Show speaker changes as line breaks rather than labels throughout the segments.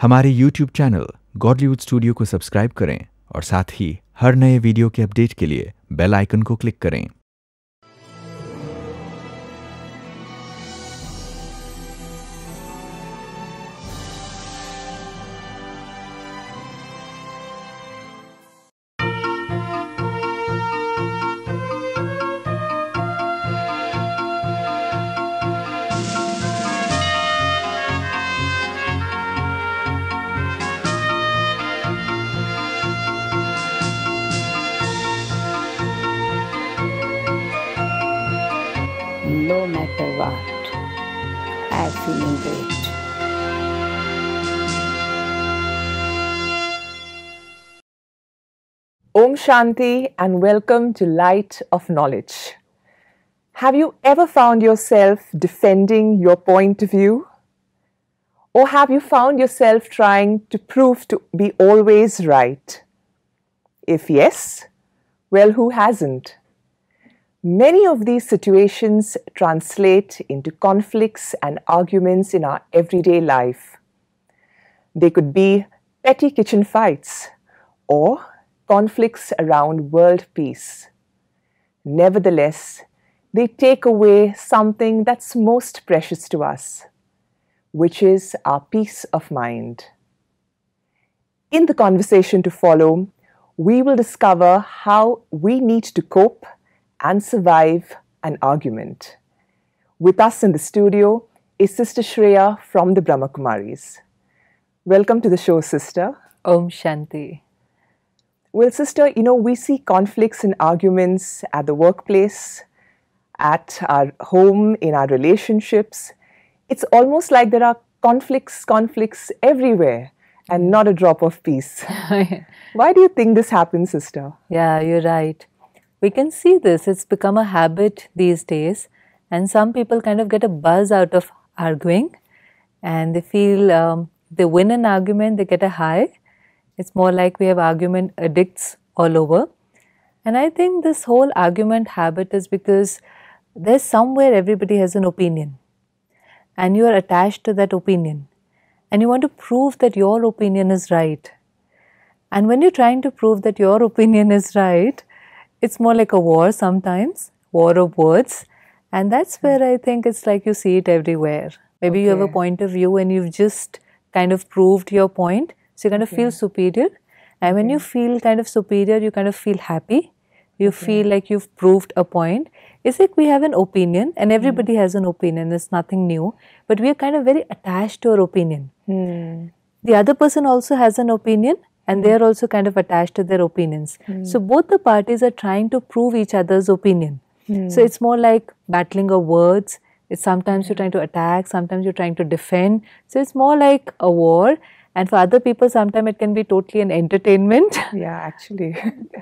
हमारे YouTube channel Godlywood studio को subscribe करें और साथ ही हर नए वीडियो के अपडेट के लिए बेल आइकन को क्लिक करें।
No matter what, I am feeling great.
Om Shanti and welcome to Light of Knowledge. Have you ever found yourself defending your point of view? Or have you found yourself trying to prove to be always right? If yes, well, who hasn't? Many of these situations translate into conflicts and arguments in our everyday life. They could be petty kitchen fights or conflicts around world peace. Nevertheless, they take away something that's most precious to us, which is our peace of mind. In the conversation to follow, we will discover how we need to cope and survive an argument. With us in the studio is Sister Shreya from the Brahma Kumaris. Welcome to the show, Sister.
Om Shanti.
Well, Sister, we see conflicts and arguments at the workplace, at our home, in our relationships. It's almost like there are conflicts everywhere and not a drop of peace. Why do you think this happens, Sister?
Yeah, you're right. We can see this. It's become a habit these days, and some people kind of get a buzz out of arguing, and they feel they win an argument, they get a high. It's more like we have argument addicts all over. And I think this whole argument habit is because there's somewhere everybody has an opinion, and you are attached to that opinion, and you want to prove that your opinion is right. And when you're trying to prove that your opinion is right, it's more like a war sometimes, war of words. And that's where I think it's like you see it everywhere. Maybe you have a point of view and you've just kind of proved your point. So you kind of feel superior. And when you feel kind of superior, you kind of feel happy. You feel like you've proved a point. It's like we have an opinion and everybody has an opinion. It's nothing new. But we are kind of very attached to our opinion. The other person also has an opinion. And they are also kind of attached to their opinions. So both the parties are trying to prove each other's opinion. So it's more like battling of words. It's sometimes you're trying to attack, sometimes you're trying to defend. So it's more like a war. And for other people, sometimes it can be totally an entertainment.
Yeah, actually.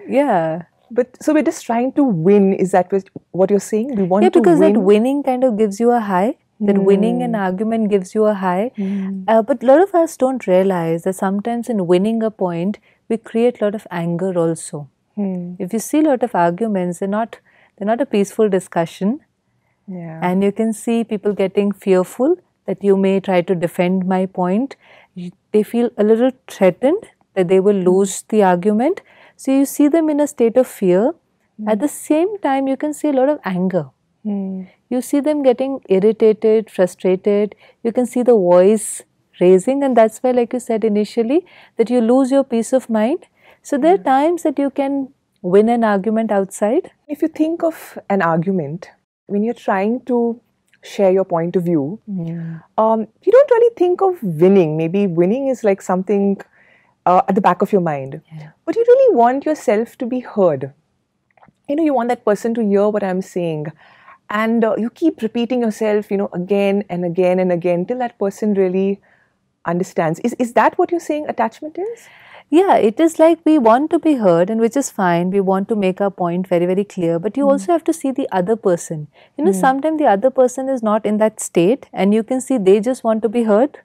Yeah.
But so we're just trying to win. Is that what you're saying? We want to win?
Yeah, because that winning kind of gives you a high. That winning an argument gives you a high. But a lot of us don't realize that sometimes in winning a point, we create a lot of anger also. If you see a lot of arguments, they're not a peaceful discussion.
Yeah.
And you can see people getting fearful that you may try to defend my point. They feel a little threatened that they will lose the argument. So you see them in a state of fear. At the same time, you can see a lot of anger. You see them getting irritated, frustrated. You can see the voice raising, and that's why, like you said initially, that you lose your peace of mind. So there are times that you can win an argument outside.
If you think of an argument, when you're trying to share your point of view, you don't really think of winning. Maybe winning is like something at the back of your mind. But you really want yourself to be heard. You want that person to hear what I'm saying. And you keep repeating yourself, again and again and again till that person really understands. Is that what you're saying attachment is?
Yeah, it is like we want to be heard, and which is fine. We want to make our point very, very clear. But you also have to see the other person. Sometimes the other person is not in that state, and you can see they just want to be heard.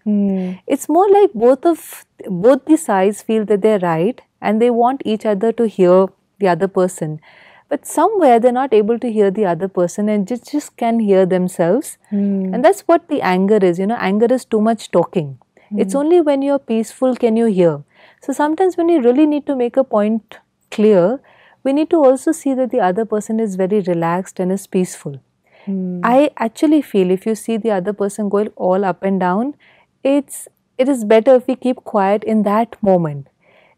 It's more like both the sides feel that they're right, and they want each other to hear the other person. But somewhere they're not able to hear the other person and just can hear themselves. And that's what the anger is. Anger is too much talking. It's only when you're peaceful can you hear. So sometimes when you really need to make a point clear, we need to also see that the other person is very relaxed and is peaceful. I actually feel if you see the other person going all up and down, it is better if we keep quiet in that moment.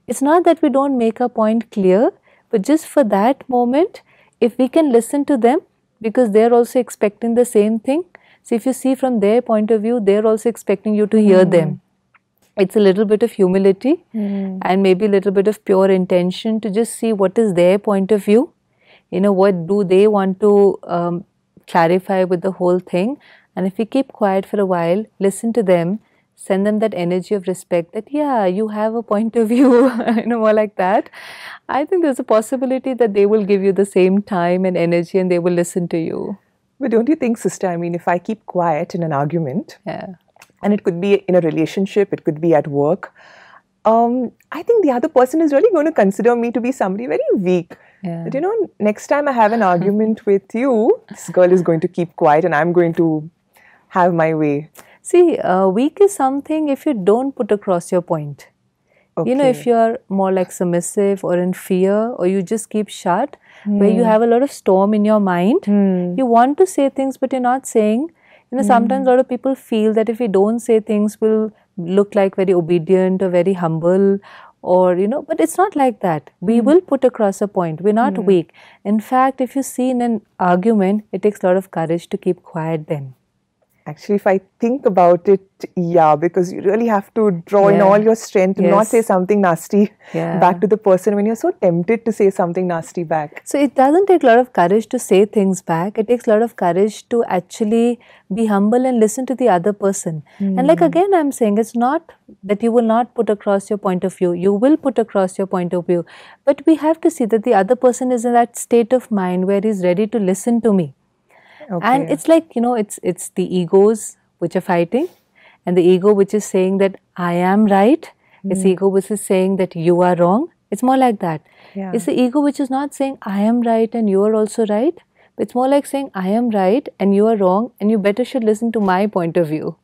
It's not that we don't make a point clear, but just for that moment, if we can listen to them, because they're also expecting the same thing. So if you see from their point of view, they're also expecting you to hear them. It's a little bit of humility and maybe a little bit of pure intention to just see what is their point of view. What do they want to clarify with the whole thing. And if we keep quiet for a while, listen to them, send them that energy of respect that, yeah, you have a point of view, more like that. I think there's a possibility that they will give you the same time and energy and they will listen to you.
But don't you think, sister, if I keep quiet in an argument, and it could be in a relationship, it could be at work, I think the other person is really going to consider me to be somebody very weak. That, next time I have an argument with you, this girl is going to keep quiet and I'm going to have my way.
See, weak is something if you don't put across your point.
Okay.
If you're more like submissive or in fear or you just keep shut, where you have a lot of storm in your mind, you want to say things but you're not saying. Sometimes a lot of people feel that if we don't say things, we'll look like very obedient or very humble or, but it's not like that. We will put across a point. We're not weak. In fact, if you see in an argument, it takes a lot of courage to keep quiet then.
Actually, if I think about it, because you really have to draw in all your strength to not say something nasty back to the person when you're so tempted to say something nasty back.
So it doesn't take a lot of courage to say things back. It takes a lot of courage to actually be humble and listen to the other person. And like again, I'm saying it's not that you will not put across your point of view. You will put across your point of view. But we have to see that the other person is in that state of mind where he's ready to listen to me.
Okay.
And it's like, it's the egos which are fighting, and the ego which is saying that I am right. It's the ego which is saying that you are wrong. It's more like that. It's the ego which is not saying I am right and you are also right. But it's more like saying I am right and you are wrong and you better should listen to my point of view.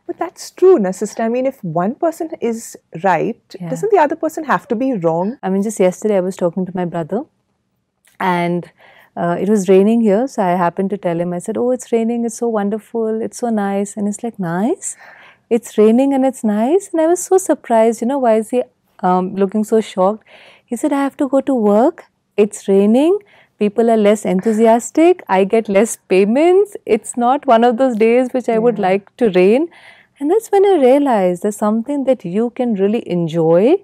But that's true, sister. If one person is right, doesn't the other person have to be wrong?
Just yesterday I was talking to my brother and it was raining here, so I happened to tell him, I said, oh, it's raining, it's so wonderful, it's so nice. And he's like, nice? It's raining and it's nice? And I was so surprised, why is he looking so shocked? He said, I have to go to work, it's raining, people are less enthusiastic, I get less payments, it's not one of those days which I would like to rain. And that's when I realized there's something that you can really enjoy.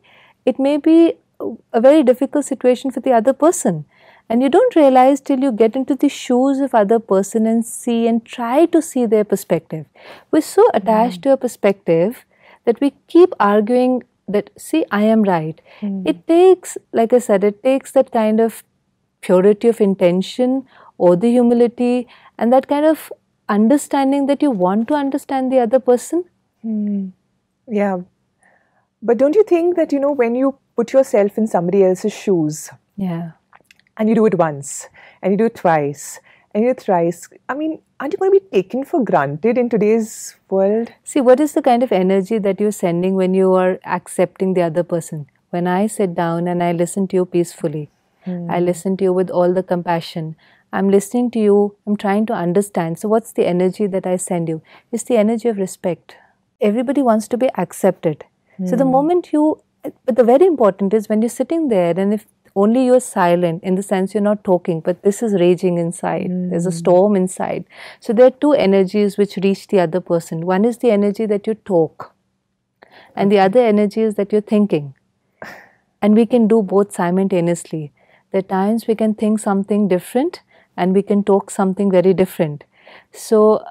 It may be a very difficult situation for the other person. And you don't realize till you get into the shoes of other person and see and try to see their perspective. We're so attached to a perspective that we keep arguing that, see, I am right. It takes, like I said, it takes that kind of purity of intention or the humility and that kind of understanding that you want to understand the other person.
Yeah. But don't you think that, when you put yourself in somebody else's shoes, and you do it once, and you do it twice, and you do it thrice, aren't you going to be taken for granted in today's world?
See, what is the kind of energy that you're sending when you are accepting the other person? When I sit down and I listen to you peacefully, I listen to you with all the compassion, I'm listening to you, I'm trying to understand. So what's the energy that I send you? It's the energy of respect. Everybody wants to be accepted. So the moment but the very important is when you're sitting there and if only you're silent, in the sense you're not talking, but this is raging inside. There's a storm inside. So there are two energies which reach the other person. One is the energy that you talk, and the other energy is that you're thinking. And we can do both simultaneously. There are times we can think something different and we can talk something very different. So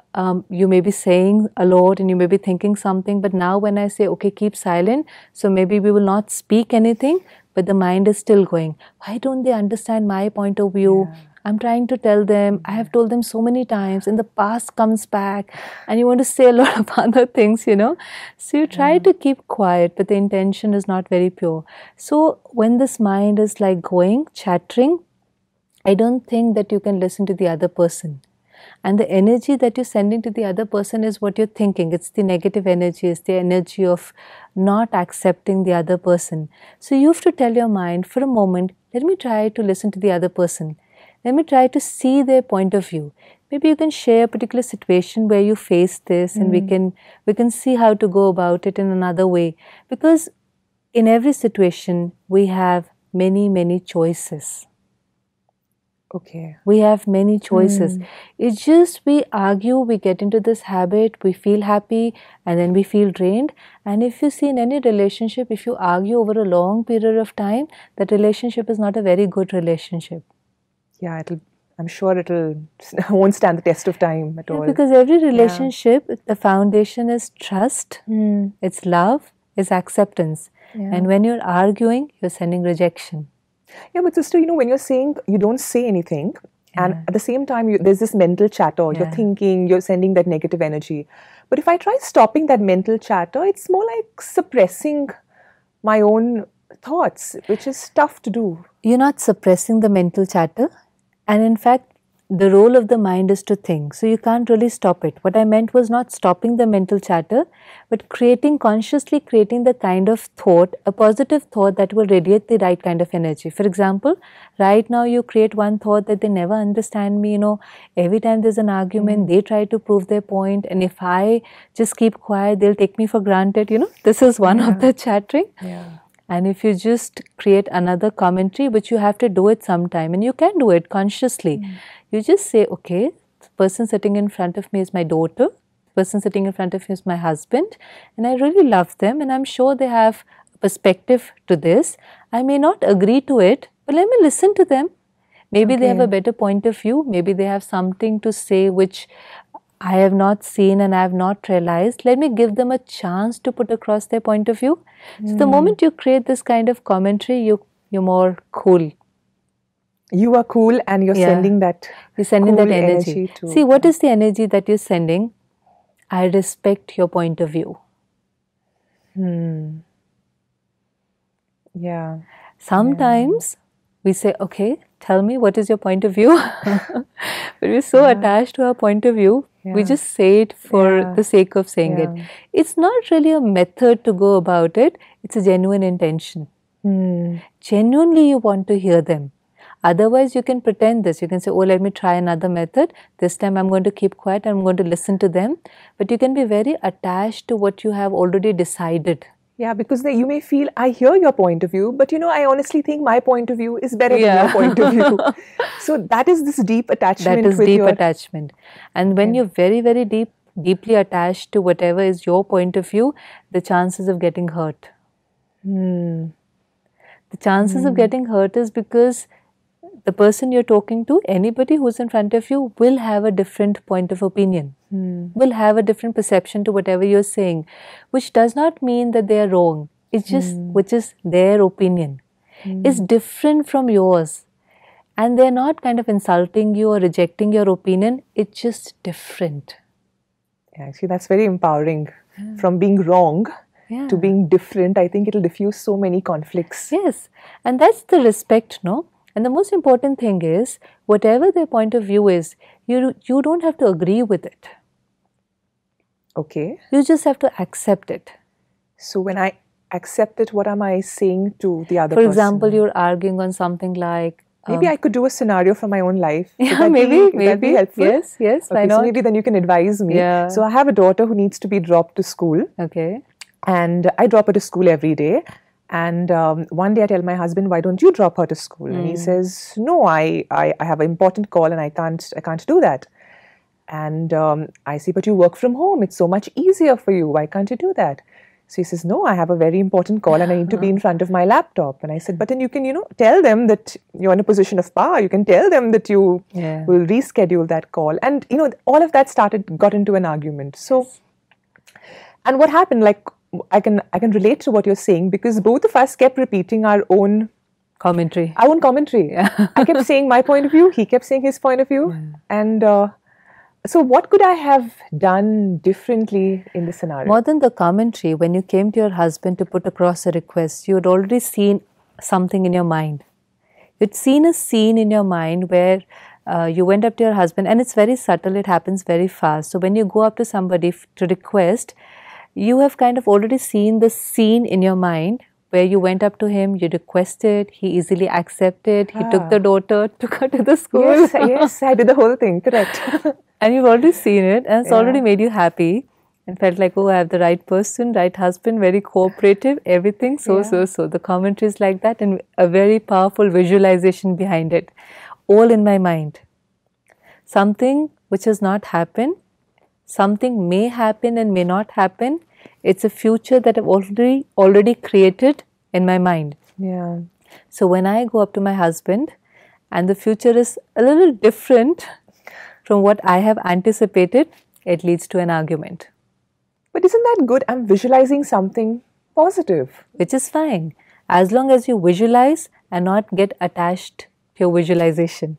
you may be saying a lot and you may be thinking something, but now when I say, okay, keep silent, so maybe we will not speak anything, but the mind is still going, why don't they understand my point of view? I'm trying to tell them, I have told them so many times, and the past comes back, and you want to say a lot of other things, So you try to keep quiet, but the intention is not very pure. So when this mind is like going, chattering, I don't think that you can listen to the other person. And the energy that you're sending to the other person is what you're thinking. It's the negative energy, it's the energy of not accepting the other person. So you have to tell your mind, for a moment, let me try to listen to the other person. Let me try to see their point of view. Maybe you can share a particular situation where you face this, and we can see how to go about it in another way. Because in every situation, we have many choices.
Okay.
We have many choices. It's just we argue, we get into this habit, we feel happy, and then we feel drained. And if you see in any relationship, if you argue over a long period of time, that relationship is not a very good relationship.
Yeah, I'm sure won't stand the test of time at all.
Because every relationship, the foundation is trust, it's love, it's acceptance. And when you're arguing, you're sending rejection.
Yeah, but sister, when you're saying you don't say anything, and at the same time, there's this mental chatter, you're thinking, you're sending that negative energy. But if I try stopping that mental chatter, it's more like suppressing my own thoughts, which is tough to do.
You're not suppressing the mental chatter. And in fact, the role of the mind is to think. So you can't really stop it. What I meant was not stopping the mental chatter, but consciously creating the kind of thought, a positive thought that will radiate the right kind of energy. For example, right now you create one thought that they never understand me. Every time there's an argument, they try to prove their point. And if I just keep quiet, they'll take me for granted. This is one of the chattering.
Yeah.
And if you just create another commentary, which you have to do it sometime, and you can do it consciously. You just say, okay, the person sitting in front of me is my daughter, the person sitting in front of me is my husband, and I really love them, and I'm sure they have a perspective to this. I may not agree to it, but let me listen to them. Maybe they have a better point of view, maybe they have something to say which I have not seen and I have not realized. Let me give them a chance to put across their point of view. So the moment you create this kind of commentary, you're more cool.
You are cool, and you're sending that
You're sending
cool
that energy.
to...
See, what is the energy that you're sending? I respect your point of view.
Yeah.
Sometimes we say, okay, tell me what is your point of view. But we're so attached to our point of view, we just say it for the sake of saying it. It's not really a method to go about it. It's a genuine intention. Genuinely you want to hear them. Otherwise, you can pretend this. You can say, oh, let me try another method. This time I'm going to keep quiet. I'm going to listen to them. But you can be very attached to what you have already decided.
Yeah, because you may feel, I hear your point of view, but I honestly think my point of view is better than your point of view. So that is this deep attachment.
That is deep attachment. And when you're very, very deeply attached to whatever is your point of view, the chances of getting hurt. The chances of getting hurt is because the person you're talking to, anybody who's in front of you, will have a different point of opinion, will have a different perception to whatever you're saying, which does not mean that they are wrong. It's just, which is their opinion. It's different from yours. And they're not kind of insulting you or rejecting your opinion. It's just different.
Yeah, actually, that's very empowering. From being wrong to being different, I think it'll diffuse so many conflicts.
Yes. And that's the respect, no? And the most important thing is, whatever their point of view is, you don't have to agree with it.
Okay.
You just have to accept it.
So when I accept it, what am I saying to the other person?
For example, you're arguing on something like...
maybe I could do a scenario from my own life.
Yeah, maybe.
Would that be helpful?
Yes,
okay,
why not?
So maybe then you can advise me.
Yeah.
So I have a daughter who needs to be dropped to school.
Okay.
And I drop her to school every day. And one day I tell my husband, why don't you drop her to school? And he says, no, I have an important call and I can't do that. And I say, but you work from home. It's so much easier for you. Why can't you do that? So he says, no, I have a very important call and I need to be in front of my laptop. And I said, but then you can, tell them that you're in a position of power. You can tell them that you will reschedule that call. And, all of that got into an argument. So, and what happened, like, I can relate to what you're saying because both of us kept repeating our own
commentary.
Yeah. I kept saying my point of view. He kept saying his point of view. Yeah. And so what could I have done differently in the scenario?
More than the commentary, when you came to your husband to put across a request, you had already seen something in your mind. You'd seen a scene in your mind where you went up to your husband, and it's very subtle, it happens very fast. So when you go up to somebody to request, you have kind of already seen the scene in your mind where you went up to him, you requested, he easily accepted, he took the daughter, took her to the school.
Yes, yes, I did the whole thing, correct.
And you've already seen it, and it's already made you happy and felt like, oh, I have the right person, right husband, very cooperative, everything, so. The commentary is like that, and a very powerful visualization behind it, all in my mind. Something which has not happened, something may happen and may not happen. It's a future that I've already created in my mind.
Yeah.
So when I go up to my husband and the future is a little different from what I have anticipated, it leads to an argument.
But isn't that good? I'm visualizing something positive.
Which is fine, as long as you visualize and not get attached to your visualization.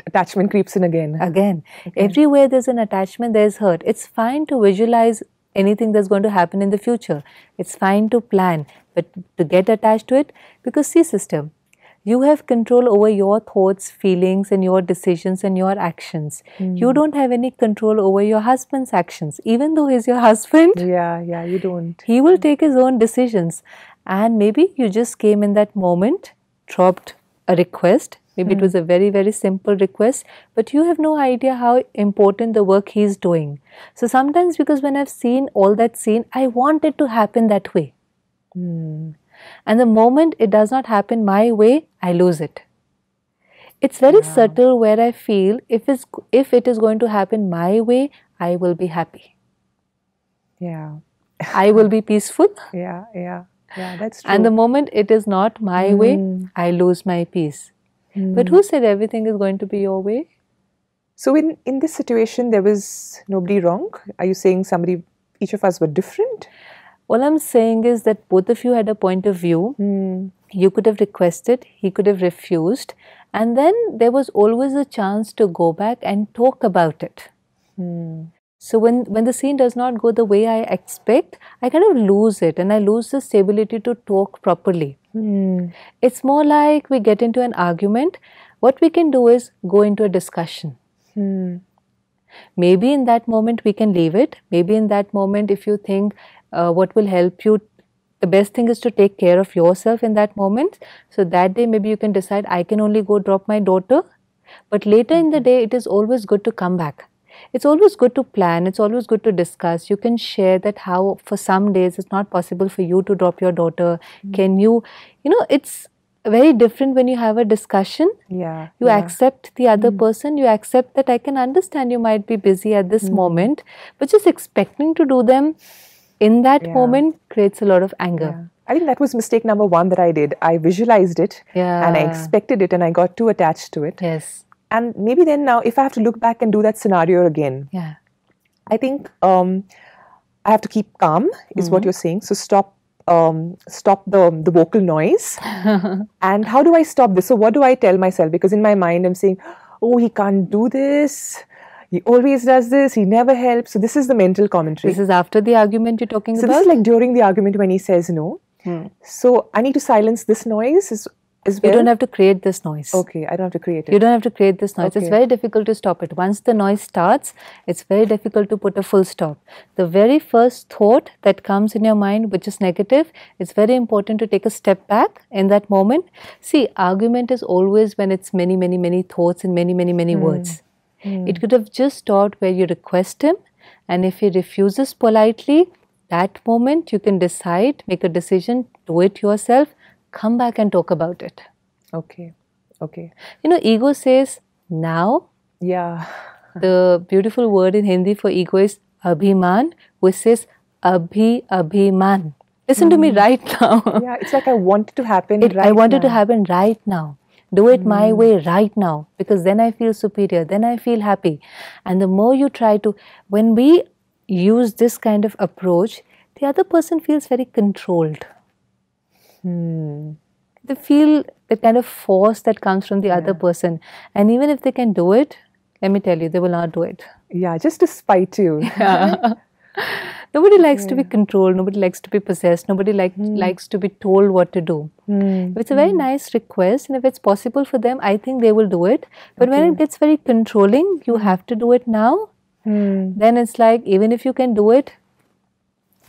Attachment creeps in again.
Everywhere there's an attachment, there's hurt. It's fine to visualize anything that's going to happen in the future. It's fine to plan, but to get attached to it, because see, sister, you have control over your thoughts, feelings, and your decisions and your actions. You don't have any control over your husband's actions. Even though he's your husband,
yeah, you don't.
He will take his own decisions. And maybe you just came in that moment, dropped a request. Maybe it was a very, very simple request, but you have no idea how important the work he's doing. So sometimes, because when I've seen all that scene, I want it to happen that way. And the moment it does not happen my way, I lose it. It's very subtle where I feel if it is going to happen my way, I will be happy.
Yeah.
I will be peaceful.
Yeah, that's true.
And the moment it is not my way, I lose my peace. But who said everything is going to be your way?
So in this situation, there was nobody wrong? Are you saying each of us were different?
All I'm saying is that both of you had a point of view. You could have requested, he could have refused, and then there was always a chance to go back and talk about it. So when the scene does not go the way I expect, I kind of lose it, and I lose the stability to talk properly. It's more like we get into an argument. What we can do is go into a discussion. Maybe in that moment we can leave it. Maybe in that moment, if you think what will help you, the best thing is to take care of yourself in that moment. So that day maybe you can decide, I can only go drop my daughter. But later in the day, it is always good to come back. It's always good to plan. It's always good to discuss. You can share that how for some days it's not possible for you to drop your daughter. Can you, it's very different when you have a discussion. You accept the other person. You accept that I can understand you might be busy at this moment, but just expecting to do them in that moment creates a lot of anger.
I think that was mistake number one that I did. I visualized it and I expected it and I got too attached to it.
Yes.
And maybe then now, if I have to look back and do that scenario again, I think I have to keep calm, is what you're saying. So stop the vocal noise. And how do I stop this? So what do I tell myself? Because in my mind, I'm saying, oh, he can't do this. He always does this. He never helps. So this is the mental commentary.
This is after the argument you're talking about?
So this is like during the argument when he says no. So I need to silence this noise as well?
You don't have to create this noise.
Okay, I don't have to create it.
You don't have to create this noise. It's very difficult to stop it. Once the noise starts, it's very difficult to put a full stop. The very first thought that comes in your mind, which is negative, it's very important to take a step back in that moment. See, argument is always when it's many, many, many thoughts and many, many, many words. It could have just stopped where you request him, and if he refuses politely, that moment you can decide, make a decision, do it yourself, come back and talk about it.
Okay.
Ego says now.
Yeah.
The beautiful word in Hindi for ego is abhiman, which says abhiman. Listen to me right now.
Yeah, it's like I want it to happen
I want it to happen right now. Do it my way right now, because then I feel superior, then I feel happy. And the more you try to, when we use this kind of approach, the other person feels very controlled. They feel the kind of force that comes from the other person. And even if they can do it, let me tell you, they will not do it.
Yeah, just to spite you.
Nobody likes to be controlled. Nobody likes to be possessed. Nobody likes to be told what to do. If it's a very nice request and if it's possible for them, I think they will do it. But when it gets very controlling, you have to do it now, then it's like, even if you can do it,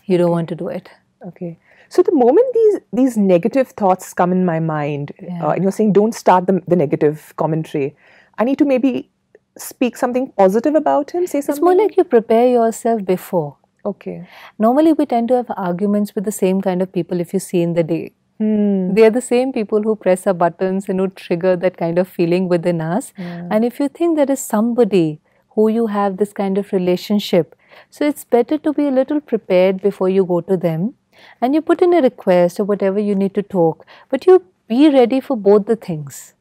you don't want to do it.
Okay. So the moment these negative thoughts come in my mind, and you're saying don't start the negative commentary, I need to maybe speak something positive about him, say something?
It's more like you prepare yourself before.
Okay.
Normally we tend to have arguments with the same kind of people if you see in the day. They are the same people who press our buttons and who trigger that kind of feeling within us. And if you think there is somebody who you have this kind of relationship, so it's better to be a little prepared before you go to them. And you put in a request or whatever you need to talk, but you be ready for both the things.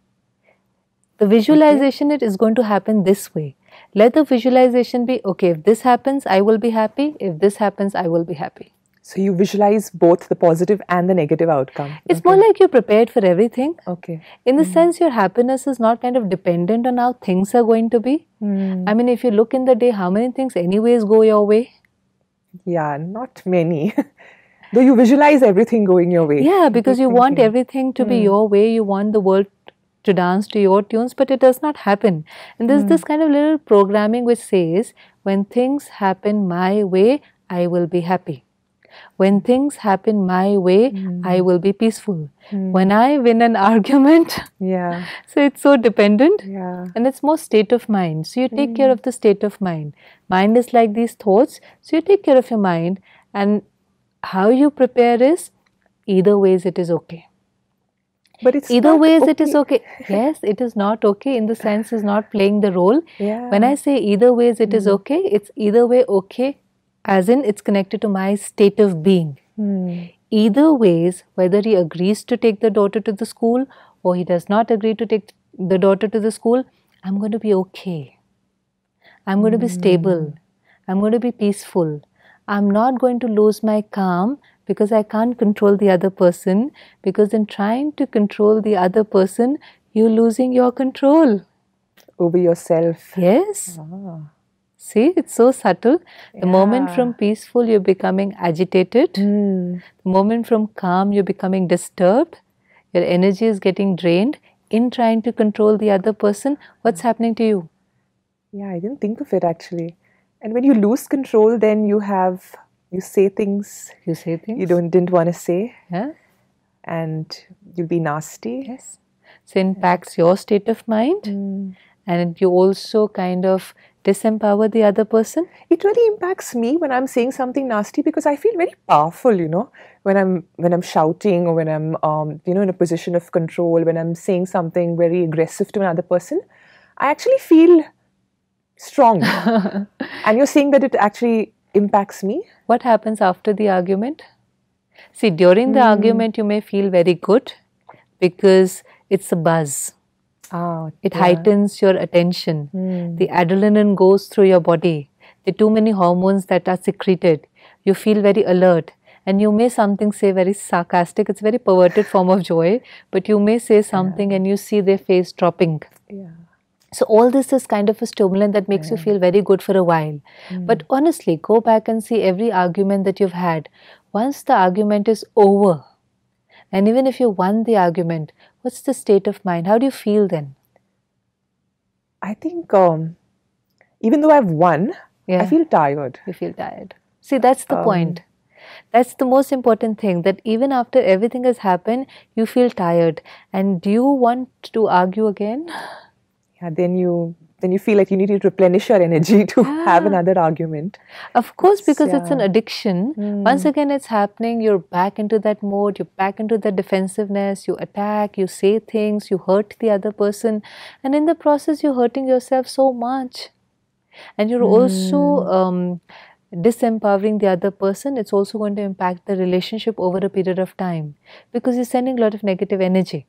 The visualization it is going to happen this way. Let the visualization be, okay, if this happens, I will be happy. If this happens, I will be happy.
So you visualize both the positive and the negative outcome.
It's more like you're prepared for everything.
Okay.
In the sense your happiness is not kind of dependent on how things are going to be. I mean, if you look in the day, how many things anyways go your way?
Yeah, not many. Though you visualize everything going your way.
Yeah, because you want everything to be your way. You want the world to dance to your tunes, but it does not happen. And there's this kind of little programming which says, when things happen my way, I will be happy. When things happen my way, I will be peaceful. When I win an argument, so it's so dependent, and it's more state of mind. So you take care of the state of mind. Mind is like these thoughts, so you take care of your mind, and how you prepare is, either ways it is okay.
But it's
either
not
ways
okay.
It is okay. Yes, it is not okay in the sense is not playing the role. When I say either ways it is okay, it's either way okay, as in it's connected to my state of being. Either ways, whether he agrees to take the daughter to the school or he does not agree to take the daughter to the school, I'm going to be okay. I'm going to be stable. I'm going to be peaceful. I'm not going to lose my calm because I can't control the other person, because in trying to control the other person, you're losing your control.
Over yourself.
Yes. See, it's so subtle. The moment from peaceful, you're becoming agitated. The moment from calm, you're becoming disturbed. Your energy is getting drained. In trying to control the other person, what's happening to you?
Yeah, I didn't think of it actually. And when you lose control, then you say things
you
didn't want to say.
Yeah.
And you'll be nasty.
Yes. So it impacts your state of mind, and you also kind of disempower the other person.
It really impacts me when I'm saying something nasty, because I feel very powerful, when I'm shouting, or when I'm in a position of control, when I'm saying something very aggressive to another person. I actually feel strong. And you're saying that it actually impacts me?
What happens after the argument? See, during the argument, you may feel very good because it's a buzz. It heightens your attention. The adrenaline goes through your body. There are too many hormones that are secreted. You feel very alert. And you may say very sarcastic. It's a very perverted form of joy. But you may say something and you see their face dropping. So all this is kind of a stimulant that makes you feel very good for a while. But honestly, go back and see every argument that you've had. Once the argument is over, and even if you won the argument, what's the state of mind? How do you feel then?
I think even though I've won, I feel tired.
You feel tired. See, that's the point. That's the most important thing, that even after everything has happened, you feel tired. And do you want to argue again?
Yeah, then you feel like you need to replenish your energy to have another argument.
Of course, because it's an addiction. Once again it's happening, you're back into that mode, you're back into that defensiveness, you attack, you say things, you hurt the other person, and in the process you're hurting yourself so much. And you're also disempowering the other person. It's also going to impact the relationship over a period of time, because you're sending a lot of negative energy.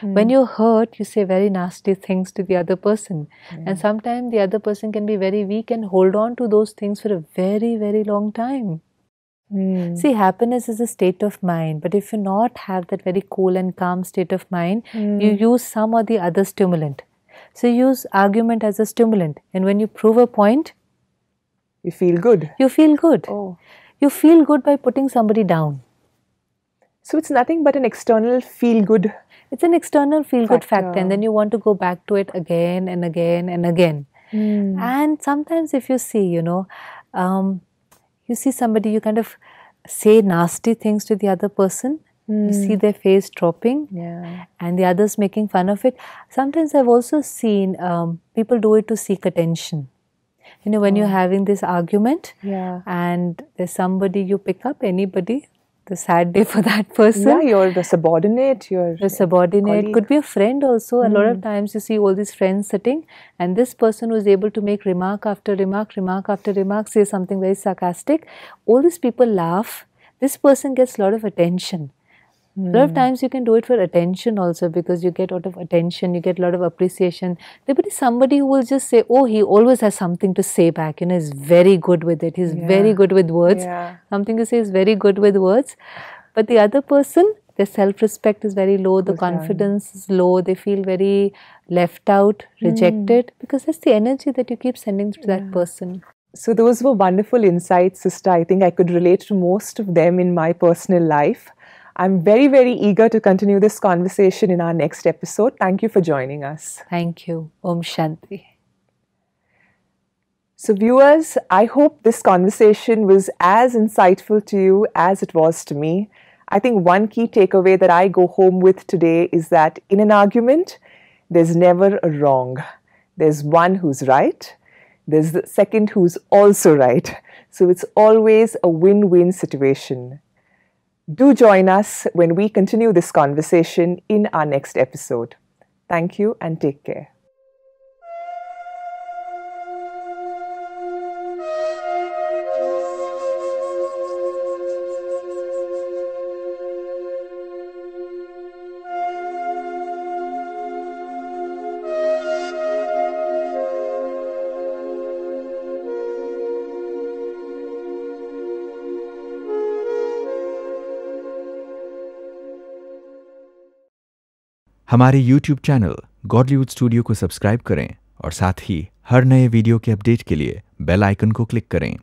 When you're hurt, you say very nasty things to the other person. And sometimes the other person can be very weak and hold on to those things for a very, very long time. See, happiness is a state of mind. But if you not have that very cool and calm state of mind, you use some or the other stimulant. So you use argument as a stimulant. And when you prove a point,
You feel good.
You feel good.
Oh.
You feel good by putting somebody down.
So it's nothing but an external feel-good.
It's an external feel-good factor,
Factor.
and then you want to go back to it again and again and again. And sometimes if you see, you see somebody, you kind of say nasty things to the other person. You see their face dropping, and the others making fun of it. Sometimes I've also seen people do it to seek attention. When you're having this argument, and there's somebody you pick up, anybody, the sad day for that person.
Yeah, you're the subordinate. You're
the subordinate.
colleague.
Could be a friend also. A lot of times you see all these friends sitting, and this person was able to make remark after remark, remark after remark, say something very sarcastic. All these people laugh. This person gets a lot of attention. A lot of times you can do it for attention also, because you get a lot of attention, you get a lot of appreciation. There will be somebody who will just say, oh, he always has something to say back, he's very good with it, he's very good with words. Something to say is very good with words. But the other person, their self-respect is very low, the confidence is low, they feel very left out, rejected, because that's the energy that you keep sending to that person.
So those were wonderful insights, sister. I think I could relate to most of them in my personal life. I'm very, very eager to continue this conversation in our next episode. Thank you for joining us.
Thank you. Om Shanti.
So viewers, I hope this conversation was as insightful to you as it was to me. I think one key takeaway that I go home with today is that in an argument, there's never a wrong. There's one who's right. There's the second who's also right. So it's always a win-win situation. Do join us when we continue this conversation in our next episode. Thank you and take care.
हमारे YouTube channel Godlywood studio को subscribe करें और साथ ही हर नए video के update के लिए bell icon को क्लिक करें।